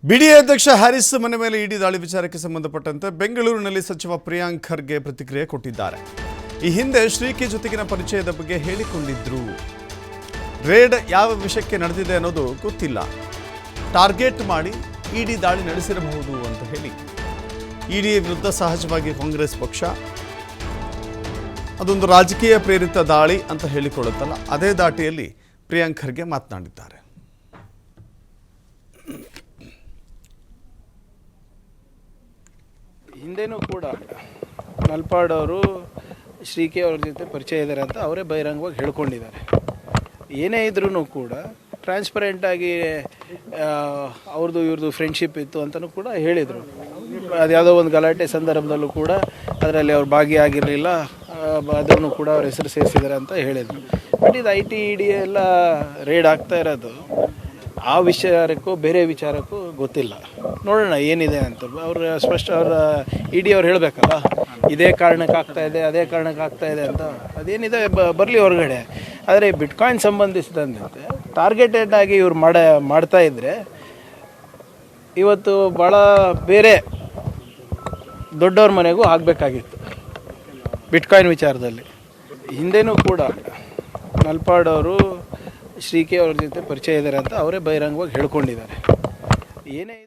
BDA ಅಧ್ಯಕ್ಷ Harris ಮನೆ ಮೇಲೆ ಇಡಿ ದಾಳಿ ವಿಚಾರಕ್ಕೆ ಸಂಬಂಧಪಟ್ಟಂತೆ ಬೆಂಗಳೂರಿನಲ್ಲಿ ಸಚಿವ ಪ್ರಿಯಾಂಕ್ ಖರ್ಗೆ ಪ್ರತಿಕ್ರಿಯೆ ಕೊಟ್ಟಿದ್ದಾರೆ. ಈ ಹಿಂದೆ ಶ್ರೀಕಿ ಜೊತೆಗಿನ ಪರಿಚಯದ ಬಗ್ಗೆ ಹೇಳಿಕೊಂಡಿದ್ರು. ರೇಡ್ ಯಾವ ವಿಷಯಕ್ಕೆ ನಡೆದಿದೆ ಅನ್ನೋದು ಗೊತ್ತಿಲ್ಲ. ಟಾರ್ಗೆಟ್ ಮಾಡಿ ಇಡಿ ದಾಳಿ ನಡೆಸಿರಬಹುದು ಅಂತ ಹೇಳಿ ಇಡಿ ವಿರುದ್ಧ ಸಹಜವಾಗಿ ಕಾಂಗ್ರೆಸ್ ಪಕ್ಷ ಅದೊಂದು ರಾಜಕೀಯ ಪ್ರೇರಿತ ದಾಳಿ ಅಂತ ಹೇಳಿಕೊಳ್ಳುತ್ತಲ್ಲ, ಅದೇ ದಾಟಿಯಲ್ಲಿ ಪ್ರಿಯಾಂಕ್ ಖರ್ಗೆ ಮಾತನಾಡಿದ್ದಾರೆ. ಹಿಂದೆನೂ ಕೂಡ ನಲ್ಪಾಡ್ ಅವರು ಶ್ರೀಕೆ ಅವ್ರ ಜೊತೆ ಪರಿಚಯ ಇದ್ದಾರೆ ಅಂತ ಅವರೇ ಬಹಿರಂಗವಾಗಿ ಹೇಳ್ಕೊಂಡಿದ್ದಾರೆ. ಏನೇ ಇದ್ರೂ ಕೂಡ ಟ್ರಾನ್ಸ್ಪರೆಂಟಾಗಿ ಅವ್ರದ್ದು ಇವ್ರದ್ದು ಫ್ರೆಂಡ್ಶಿಪ್ ಇತ್ತು ಅಂತಲೂ ಕೂಡ ಹೇಳಿದರು. ಅದು ಯಾವುದೋ ಒಂದು ಗಲಾಟೆ ಸಂದರ್ಭದಲ್ಲೂ ಕೂಡ ಅದರಲ್ಲಿ ಅವ್ರು ಭಾಗಿಯಾಗಿರಲಿಲ್ಲ, ಅದನ್ನು ಕೂಡ ಅವ್ರ ಹೆಸರು ಸೇರಿಸಿದ್ದಾರೆ ಅಂತ ಹೇಳಿದರು. ಬಟ್ ಇದು IT ED ಎಲ್ಲ ರೇಡ್ ಆಗ್ತಾ ಇರೋದು ಆ ವಿಚಾರಕ್ಕೂ ಬೇರೆ ವಿಚಾರಕ್ಕೂ ಗೊತ್ತಿಲ್ಲ. ನೋಡೋಣ ಏನಿದೆ ಅಂತ. ಅವ್ರ ED ಅವ್ರು ಹೇಳಬೇಕಲ್ಲ, ಇದೇ ಕಾರಣಕ್ಕೆ ಆಗ್ತಾಯಿದೆ ಅದೇ ಕಾರಣಕ್ಕೆ ಆಗ್ತಾಯಿದೆ ಅಂತ. ಅದೇನಿದೆ ಬರಲಿ ಹೊರಗಡೆ. ಆದರೆ ಬಿಟ್ಕಾಯಿನ್ ಸಂಬಂಧಿಸಿದಂತೆ ಟಾರ್ಗೆಟೆಡ್ ಆಗಿ ಇವ್ರು ಮಾಡ್ತಾ ಇದ್ದರೆ ಇವತ್ತು ಭಾಳ ಬೇರೆ ದೊಡ್ಡವ್ರ ಮನೆಗೂ ಆಗಬೇಕಾಗಿತ್ತು ಬಿಟ್ಕಾಯಿನ್ ವಿಚಾರದಲ್ಲಿ. ಹಿಂದೆನೂ ಕೂಡ ನಲ್ಪಾಡ್ ಅವರು ಶ್ರೀಕೆ ಅವ್ರ ಜೊತೆ ಪರಿಚಯ ಇದ್ದಾರೆ ಅಂತ ಅವರೇ ಬಹಿರಂಗವಾಗಿ ಹೇಳ್ಕೊಂಡಿದ್ದಾರೆ. ಏನೇ